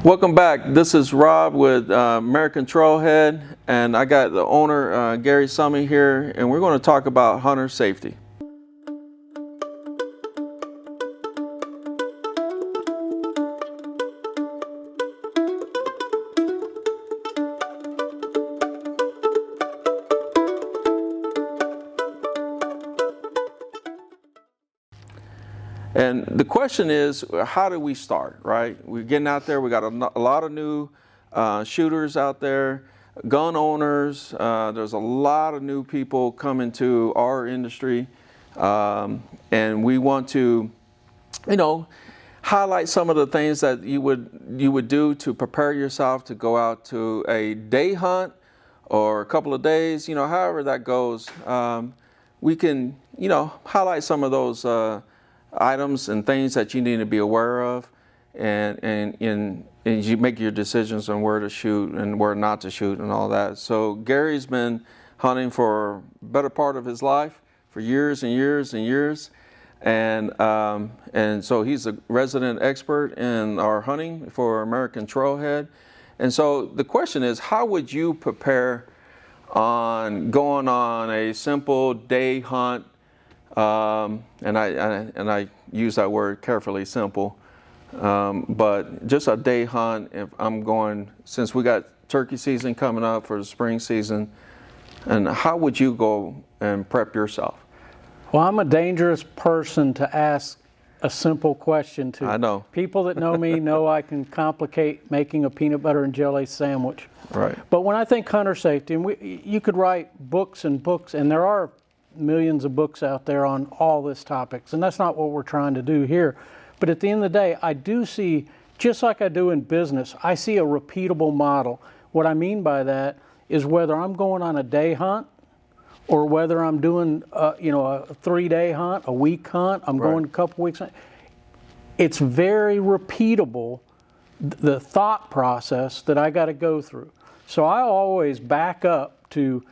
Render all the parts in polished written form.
Welcome back. This is Rob with American Trailhead, and I got the owner, Gary Summey here, and we're going to talk about hunter safety. And the question is, how do we start, right? We're getting out there. We got a lot of new shooters out there, gun owners. There's a lot of new people coming to our industry. And we want to, highlight some of the things that you would do to prepare yourself to go out to a day hunt or a couple of days, however that goes. We can, highlight some of those items and things that you need to be aware of, and you make your decisions on where to shoot and where not to shoot and all that. So Gary's been hunting for a better part of his life, for years and years and years, and so he's a resident expert in our hunting for American Trailhead. And so the question is, how would you prepare on going on a simple day hunt? And I use that word carefully, simple, but just a day hunt. If I'm going, since we got turkey season coming up for the spring season, and how would you go and prep yourself? Well, I'm a dangerous person to ask a simple question to. I know. People that know me know I can complicate making a peanut butter and jelly sandwich. Right. But when I think hunter safety, and you could write books and books, and there are millions of books out there on all this topics, and that's not what we're trying to do here. But at the end of the day, I do see, just like I do in business, I see a repeatable model. What I mean by that is whether I'm going on a day hunt or whether I'm doing a 3-day hunt, a week hunt, I'm going a couple weeks, it's very repeatable, the thought process that I got to go through. So I always back up to,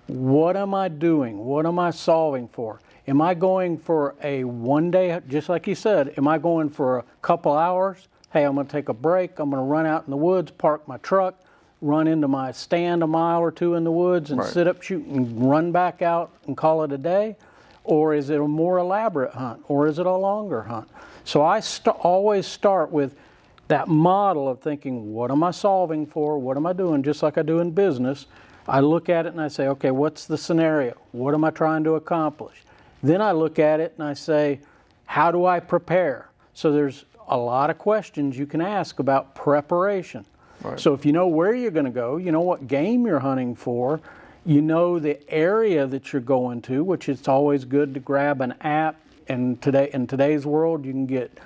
what am I doing? What am I solving for? Am I going for a 1-day, just like you said, am I going for a couple hours? Hey, I'm going to take a break. I'm going to run out in the woods, park my truck, run into my stand a mile or two in the woods and sit up, shoot, and run back out and call it a day? Or is it a more elaborate hunt? Or is it a longer hunt? So I always start with that model of thinking, what am I solving for? What am I doing? Just like I do in business. I look at it and I say, okay, what's the scenario? What am I trying to accomplish? Then I look at it and I say, how do I prepare? So there's a lot of questions you can ask about preparation. Right. So if you know where you're going to go, you know what game you're hunting for, you know the area that you're going to, which it's always good to grab an app. And in today's world, you can get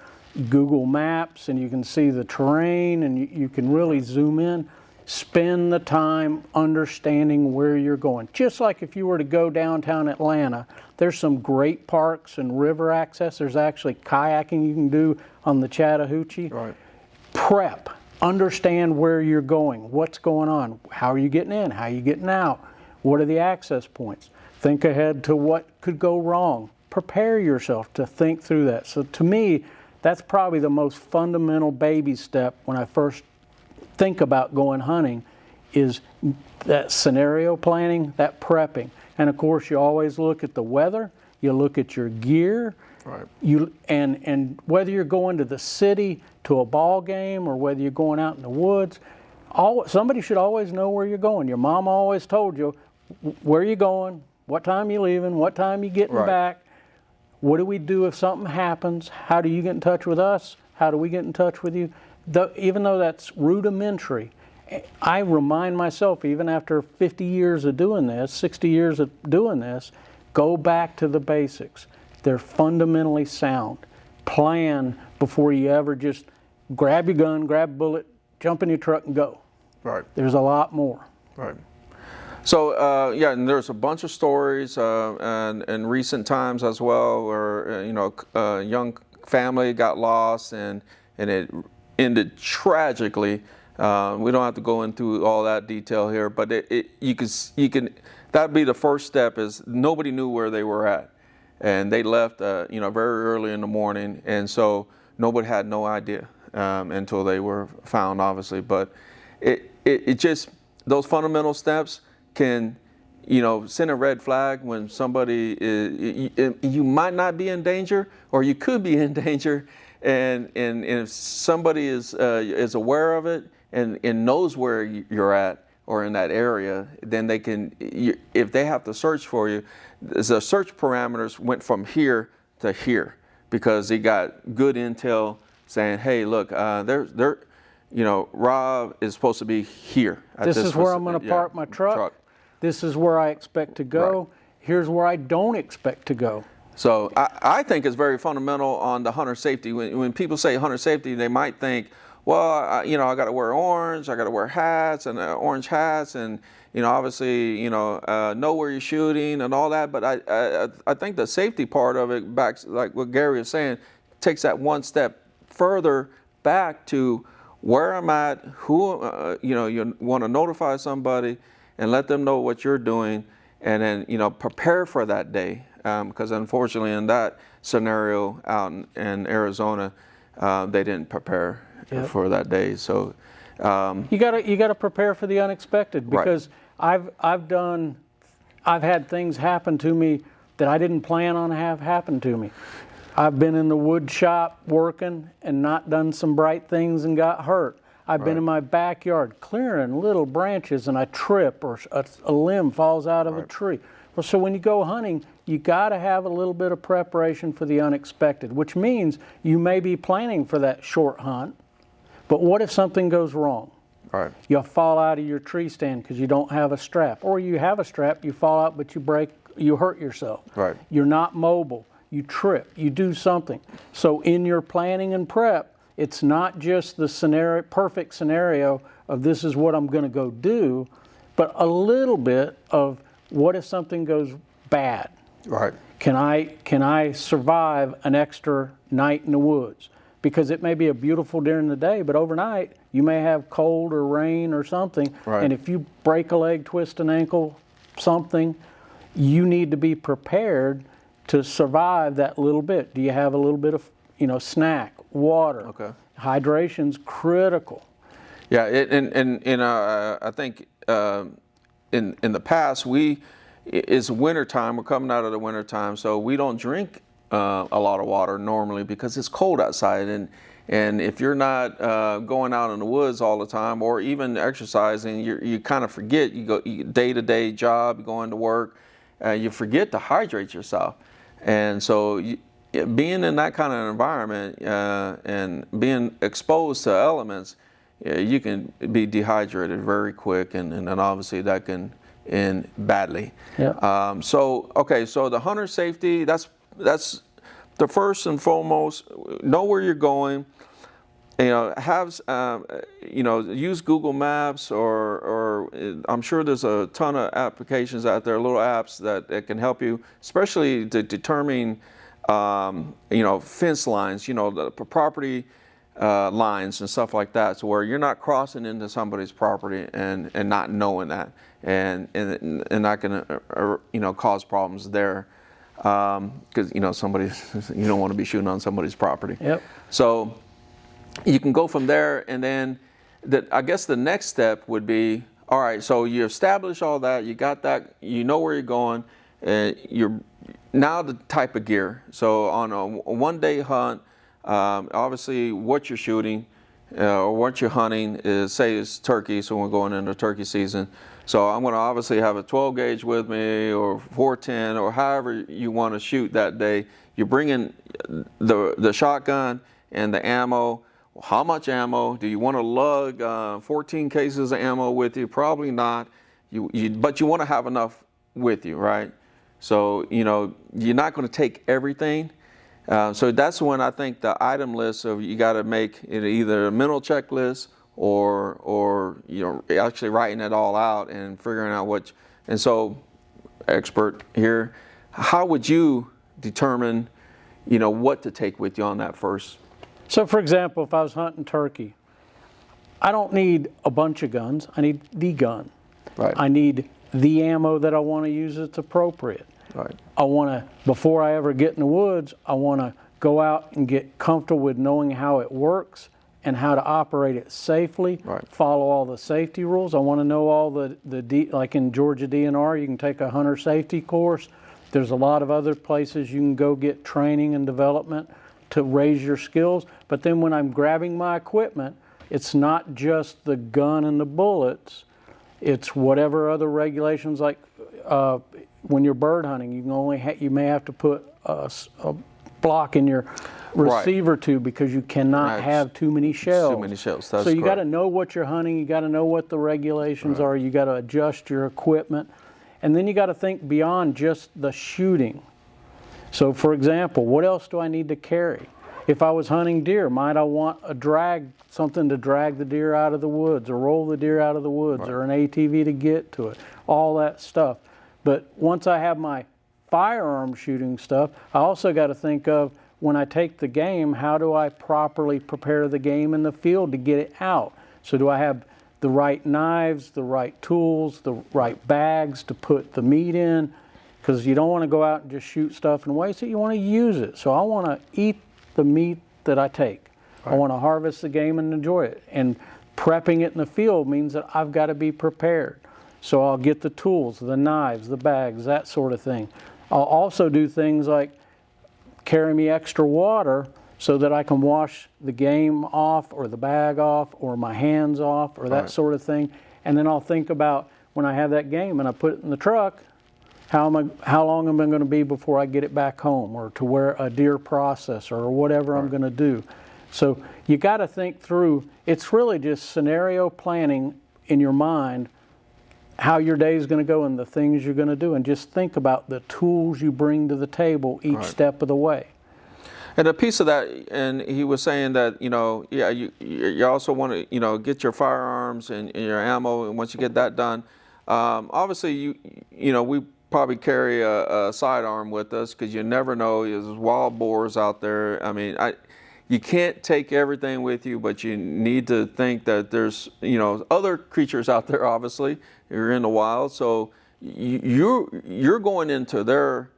Google Maps and you can see the terrain and you can really zoom in. Spend the time understanding where you're going. Just like if you were to go downtown Atlanta, there's some great parks and river access. There's actually kayaking you can do on the Chattahoochee. Right. Prep. Understand where you're going. What's going on? How are you getting in? How are you getting out? What are the access points? Think ahead to what could go wrong. Prepare yourself to think through that. So to me, that's probably the most fundamental baby step when I first think about going hunting, is that scenario planning, that prepping. And of course, you always look at the weather, you look at your gear, right. And whether you're going to the city to a ball game or whether you're going out in the woods, somebody should always know where you're going. Your mom always told you where you're going, what time you're leaving, what time you're getting back. What do we do if something happens? How do you get in touch with us? How do we get in touch with you? Even though that's rudimentary, I remind myself, even after 50 years of doing this, 60 years of doing this, go back to the basics. They're fundamentally sound. Plan before you ever just grab your gun, grab a bullet, jump in your truck and go. Right. There's a lot more. Right. So and there's a bunch of stories and in recent times as well where a young family got lost and it ended tragically. We don't have to go into all that detail here, but you can that'd be the first step. Is nobody knew where they were at, and they left very early in the morning, and so nobody had no idea. until they were found, obviously. But it just, those fundamental steps can, send a red flag when somebody you might not be in danger, or you could be in danger, and if somebody is aware of it and knows where you're at or in that area, then they can, if they have to search for you, the search parameters went from here to here because he got good intel saying, hey, look, Rob is supposed to be here. This is where I'm going to park my truck. This is where I expect to go. Right. Here's where I don't expect to go. So I think it's very fundamental on the hunter safety. When people say hunter safety, they might think, well, I got to wear orange, I got to wear hats and orange hats, and obviously, know where you're shooting and all that. But I think the safety part of it, back like what Gary was saying, takes that one step further back to where I'm at, who you want to notify somebody and let them know what you're doing, and then prepare for that day. Because unfortunately, in that scenario out in Arizona, they didn't prepare for that day. So you gotta prepare for the unexpected, because I've had things happen to me that I didn't plan on have happen to me. I've been in the wood shop working and not done some bright things and got hurt. I've been in my backyard clearing little branches and I trip, or a limb falls out of a tree. Well, so when you go hunting, you got to have a little bit of preparation for the unexpected, which means you may be planning for that short hunt, but what if something goes wrong? Right. You'll fall out of your tree stand because you don't have a strap, or you have a strap, you fall out, but you hurt yourself. Right. You're not mobile. You trip. You do something. So in your planning and prep, it's not just the perfect scenario of this is what I'm going to go do, but a little bit of what if something goes bad? Right. Can I survive an extra night in the woods? Because it may be a beautiful during the day, but overnight you may have cold or rain or something. Right. And if you break a leg, twist an ankle, something, you need to be prepared to survive that little bit. Do you have a little bit of snack, water? Okay. Hydration's critical. Yeah, I think in the past it's winter time. We're coming out of the winter time, so we don't drink a lot of water normally because it's cold outside, and if you're not going out in the woods all the time or even exercising, you kind of forget. You go day-to-day job, you go into work, you forget to hydrate yourself, and so being in that kind of environment and being exposed to elements, you can be dehydrated very quick, and then obviously that can end badly. Yeah. So the hunter safety, that's the first and foremost. Know where you're going. Use Google Maps, or I'm sure there's a ton of applications out there, little apps that can help you, especially to determine fence lines, the property lines and stuff like that, so where you're not crossing into somebody's property and not knowing that, and that can cause problems there, because somebody, you don't want to be shooting on somebody's property. Yep. So you can go from there, and then I guess the next step would be, all right, so you establish all that, you got that, you know where you're going, you're now the type of gear. So on a one-day hunt, obviously what you're shooting or what you're hunting is, say it's turkey, so we're going into turkey season. So I'm going to obviously have a 12 gauge with me, or 410, or however you want to shoot that day. You're bringing the shotgun and the ammo. How much ammo? Do you want to lug 14 cases of ammo with you? Probably not. But you want to have enough with you, right? So, you're not going to take everything. So that's when I think the item list of, you got to make it either a mental checklist or actually writing it all out and figuring out what. And so, expert here, how would you determine, what to take with you on that first? So, for example, if I was hunting turkey, I don't need a bunch of guns. I need the gun. Right. I need the ammo that I want to use that's appropriate. Right. I want to, before I ever get in the woods, I want to go out and get comfortable with knowing how it works and how to operate it safely, Right. follow all the safety rules. I want to know all like in Georgia DNR, you can take a hunter safety course. There's a lot of other places you can go get training and development to raise your skills. But then when I'm grabbing my equipment, it's not just the gun and the bullets. It's whatever other regulations, like when you're bird hunting, you can only you may have to put a block in your receiver tube because you cannot have too many shells. Too many shells. That's so you got to correct. know what you're hunting. You got to know what the regulations are. You got to adjust your equipment, and then you got to think beyond just the shooting. So, for example, what else do I need to carry? If I was hunting deer, might I want something to drag the deer out of the woods, or roll the deer out of the woods, or an ATV to get to it, all that stuff. But once I have my firearm shooting stuff, I also got to think of, when I take the game, how do I properly prepare the game in the field to get it out? So do I have the right knives, the right tools, the right bags to put the meat in? Because you don't want to go out and just shoot stuff and waste it. You want to use it. So I want to eat the meat that I take. I want to harvest the game and enjoy it. And prepping it in the field means that I've got to be prepared. So I'll get the tools, the knives, the bags, that sort of thing. I'll also do things like carry me extra water so that I can wash the game off, or the bag off, or my hands off, or that sort of thing. And then I'll think about, when I have that game and I put it in the truck, how long am I going to be before I get it back home, or to where a deer processor, or whatever I'm going to do. So you got to think through. It's really just scenario planning in your mind, how your day is going to go and the things you're going to do, and just think about the tools you bring to the table each step of the way. And a piece of that, and he was saying that, you also want to, get your firearms and your ammo, and once you get that done, obviously we probably carry a sidearm with us, because you never know. There's wild boars out there. I mean, you can't take everything with you, but you need to think that there's other creatures out there. Obviously, you're in the wild, so you're going into their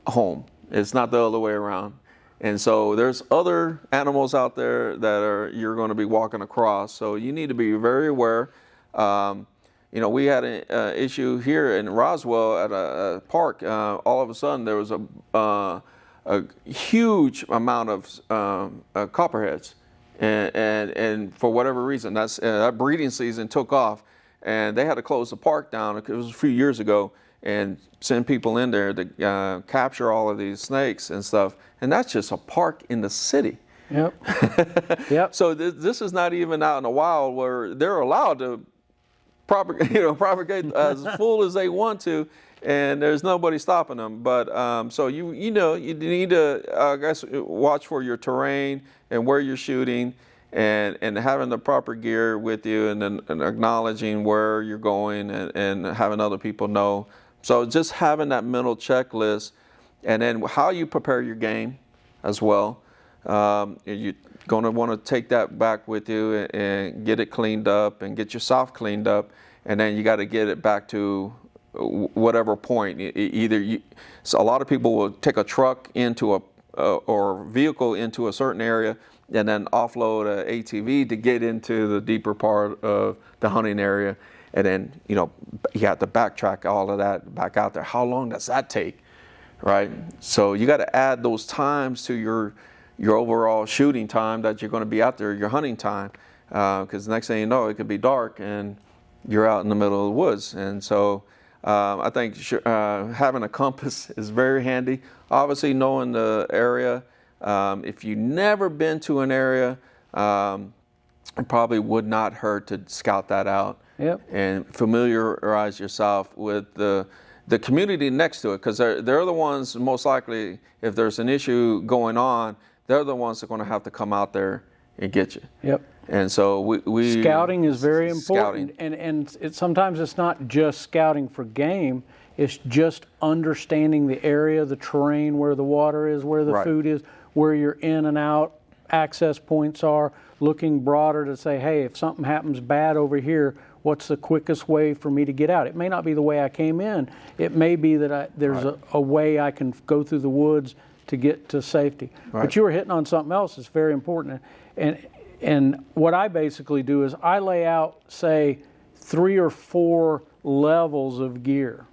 home. It's not the other way around. And so there's other animals out there that you're going to be walking across. So you need to be very aware. We had an issue here in Roswell at a park. All of a sudden, there was a huge amount of copperheads, and for whatever reason, that breeding season took off, and they had to close the park down. It was a few years ago, and send people in there to capture all of these snakes and stuff. And that's just a park in the city. Yep. Yep. So this is not even out in the wild where they're allowed to propagate as full as they want to, and there's nobody stopping them. But so you need to I guess watch for your terrain and where you're shooting, and having the proper gear with you, and then acknowledging where you're going, and having other people know. So just having that mental checklist, and then how you prepare your game as well. You're going to want to take that back with you and get it cleaned up and get yourself cleaned up, and then you got to get it back to whatever point. So a lot of people will take a truck into or vehicle into a certain area, and then offload a ATV to get into the deeper part of the hunting area, and then you have to backtrack all of that back out there. How long does that take, right? So you got to add those times to your overall shooting time that you're going to be out there, your hunting time, because the next thing you know, it could be dark and you're out in the middle of the woods. And so I think having a compass is very handy. Obviously, knowing the area. If you've never been to an area, it probably would not hurt to scout that out. Yep. And familiarize yourself with the community next to it, because they're the ones, most likely, if there's an issue going on, they're the ones that are going to have to come out there and get you. Yep. And so we scouting is very important, and sometimes it's not just scouting for game. It's just understanding the area, the terrain, where the water is, where the food is, where your in and out access points are, looking broader to say, hey, if something happens bad over here, what's the quickest way for me to get out? It may not be the way I came in. It may be that there's a way I can go through the woods to get to safety. But you were hitting on something else that's very important. And And what I basically do is I lay out, say, 3 or 4 levels of gear.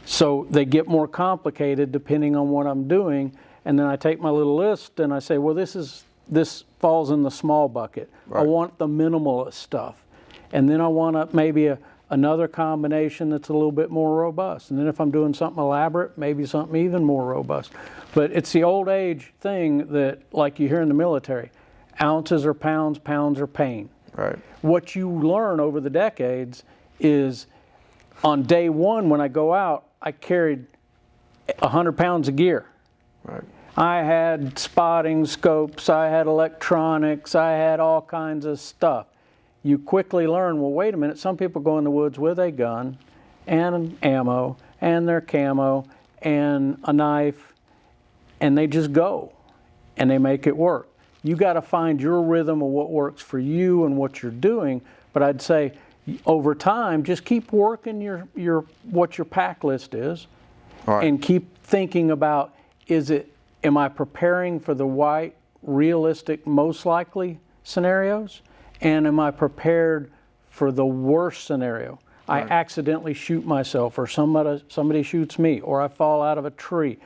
So they get more complicated depending on what I'm doing. And then I take my little list and I say, well, this falls in the small bucket. Right. I want the minimalist stuff. And then I want maybe another combination that's a little bit more robust. And then if I'm doing something elaborate, maybe something even more robust. But it's the old age thing that, like you hear in the military, ounces are pounds, pounds are pain. Right. What you learn over the decades is on day one when I go out, I carried 100 pounds of gear. Right. I had spotting scopes, I had electronics, I had all kinds of stuff. You quickly learn, well, wait a minute, some people go in the woods with a gun and ammo and their camo and a knife, and they just go and they make it work. You got to find your rhythm of what works for you and what you're doing. But I'd say over time, just keep working your what your pack list is, Right. and keep thinking about, am I preparing for the right, realistic, most likely scenarios? And am I prepared for the worst scenario? Right. I accidentally shoot myself, or somebody shoots me, or I fall out of a tree.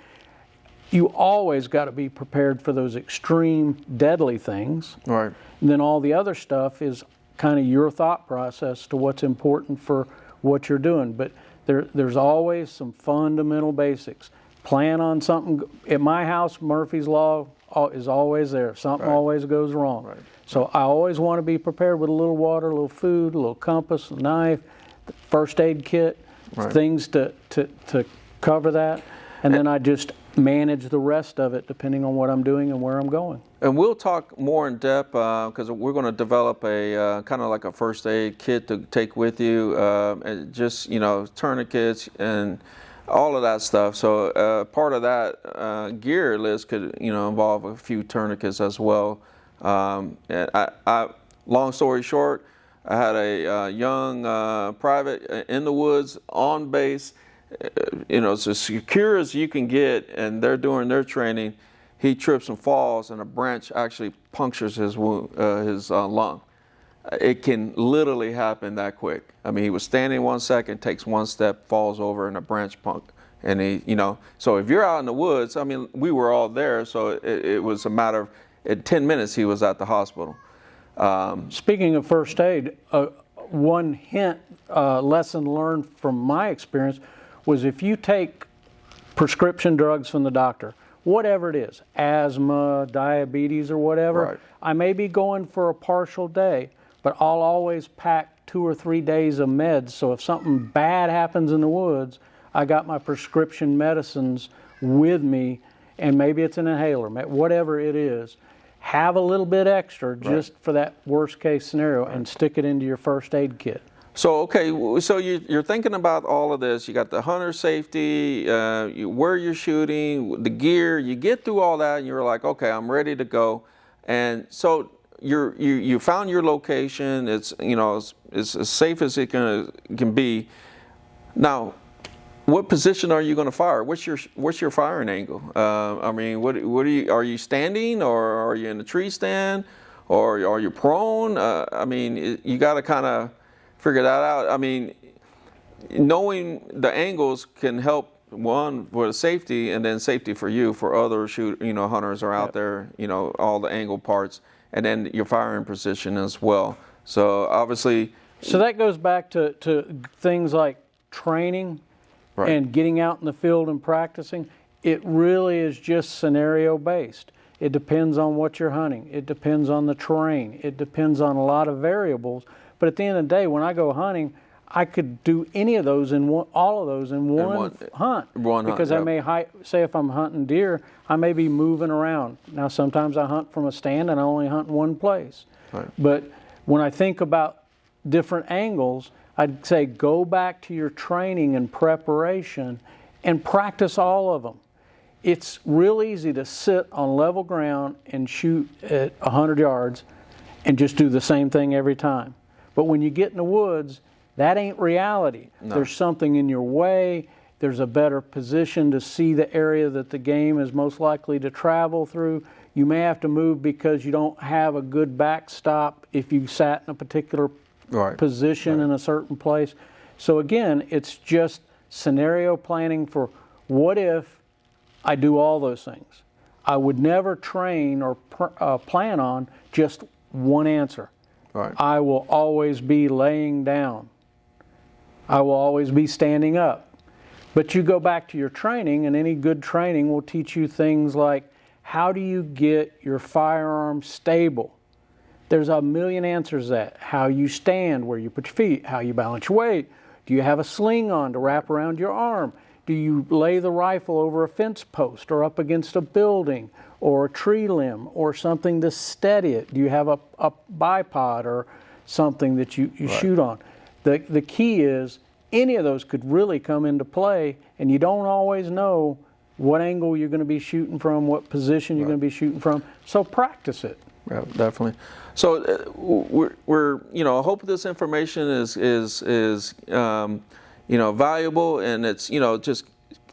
You always got to be prepared for those extreme, deadly things. Right. And then all the other stuff is kind of your thought process to what's important for what you're doing. But there's always some fundamental basics. Plan on something. At my house, Murphy's Law is always there. Something Right. always goes wrong. Right. So I always want to be prepared with a little water, a little food, a little compass, a knife, first aid kit, Right. things to cover that. And then I just manage the rest of it depending on what I'm doing and where I'm going. And we'll talk more in depth because we're going to develop a kind of like a first aid kit to take with you, and just tourniquets and all of that stuff. So part of that gear list could involve a few tourniquets as well. And I long story short, I had a young private in the woods on base. It's as secure as you can get, and they're doing their training. He trips and falls, and a branch actually punctures his lung. It can literally happen that quick. I mean, he was standing 1 second, takes one step, falls over, and a branch and so if you're out in the woods, I mean, we were all there, so it was a matter of, in 10 minutes, he was at the hospital. Speaking of first aid, one hint, lesson learned from my experience was if you take prescription drugs from the doctor, whatever it is, asthma, diabetes, or whatever, Right. I may be going for a partial day, but I'll always pack 2 or 3 days of meds, so if something bad happens in the woods, I got my prescription medicines with me, and maybe it's an inhaler, whatever it is. Have a little bit extra just for that worst case scenario, and stick it into your first aid kit. So so you're thinking about all of this. You got the hunter safety, where you're shooting, the gear. You get through all that, and you're like, okay, I'm ready to go. And so you found your location. It's it's as safe as it can be. Now, what position are you going to fire? What's your firing angle? I mean, what are you standing, or are you in the tree stand, or are you prone? I mean, you got to kind of figure that out. I mean, knowing the angles can help, one, for the safety, and then safety for you, for other hunters are out there, all the angle parts, and then your firing position as well. So obviously. So that goes back to things like training. Right. And getting out in the field and practicing. It really is just scenario based. It depends on what you're hunting. It depends on the terrain. It depends on a lot of variables. But at the end of the day, when I go hunting, I could do any of those all of those in one hunt. Because I may say if I'm hunting deer, I may be moving around. Now sometimes I hunt from a stand and I only hunt in one place. Right. But when I think about different angles, I'd say go back to your training and preparation and practice all of them. It's real easy to sit on level ground and shoot at 100 yards and just do the same thing every time. But when you get in the woods, that ain't reality. No. There's something in your way. There's a better position to see the area that the game is most likely to travel through. You may have to move because you don't have a good backstop if you sat in a particular position in a certain place. So again, it's just scenario planning for what if I do all those things. I would never train or plan on just one answer. Right. I will always be laying down. I will always be standing up. But you go back to your training, and any good training will teach you things like, how do you get your firearm stable? There's a million answers to that. How you stand, where you put your feet, how you balance your weight. Do you have a sling on to wrap around your arm? Do you lay the rifle over a fence post or up against a building or a tree limb or something to steady it? Do you have a bipod or something that you shoot on? The key is any of those could really come into play, and you don't always know what angle you're going to be shooting from, what position you're going to be shooting from. So practice it. Yeah, definitely. So we're I hope this information is valuable, and it's just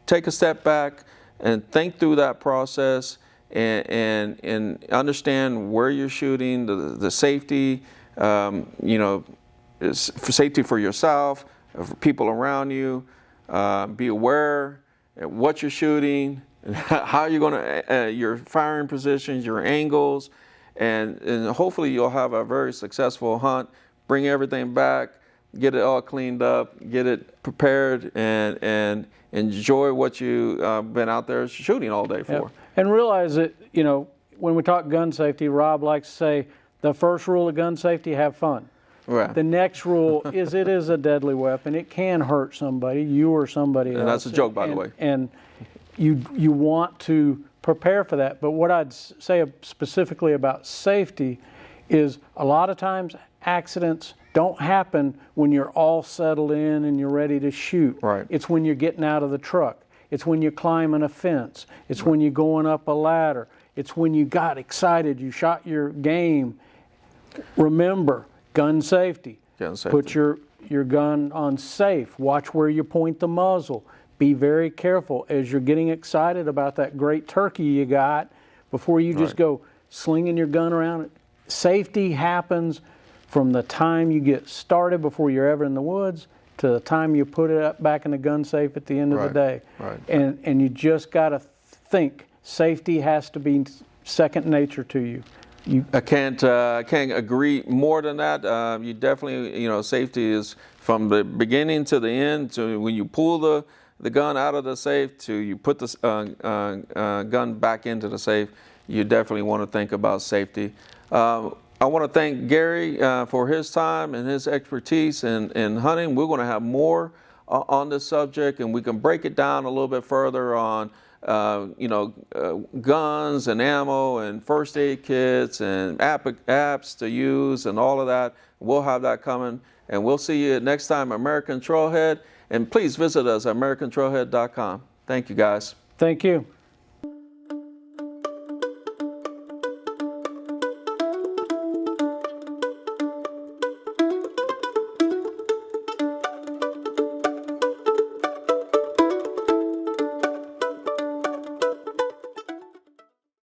take a step back and think through that process and understand where you're shooting, the safety, is for safety for yourself, for people around you. Be aware of what you're shooting, and how you're going to your firing positions, your angles, and hopefully you'll have a very successful hunt. Bring everything back, get it all cleaned up, get it prepared, and enjoy what you've been out there shooting all day for. Yep. And realize that, when we talk gun safety, Rob likes to say, the first rule of gun safety, have fun. Right. The next rule is it is a deadly weapon. It can hurt somebody, you or somebody else. And that's a joke, by the way. And you want to prepare for that. But what I'd say specifically about safety is a lot of times accidents don't happen when you're all settled in and you're ready to shoot. Right. It's when you're getting out of the truck. It's when you're climbing a fence. It's when you're going up a ladder. It's when you got excited, you shot your game. Remember, gun safety. Gun safety. Put your gun on safe. Watch where you point the muzzle. Be very careful as you're getting excited about that great turkey you got before you just go slinging your gun around. Safety happens from the time you get started before you're ever in the woods to the time you put it up back in the gun safe at the end of the day. Right. And you just got to think safety has to be second nature to you. I can't agree more than that. You definitely, safety is from the beginning to the end. To when you pull the gun out of the safe, to you put the gun back into the safe, you definitely want to think about safety. I want to thank Gary for his time and his expertise in hunting. We're going to have more on this subject, and we can break it down a little bit further on guns and ammo and first aid kits and apps to use and all of that. We'll have that coming, and we'll see you next time, American Trailhead. And please visit us at AmericanTrailhead.com. Thank you, guys. Thank you.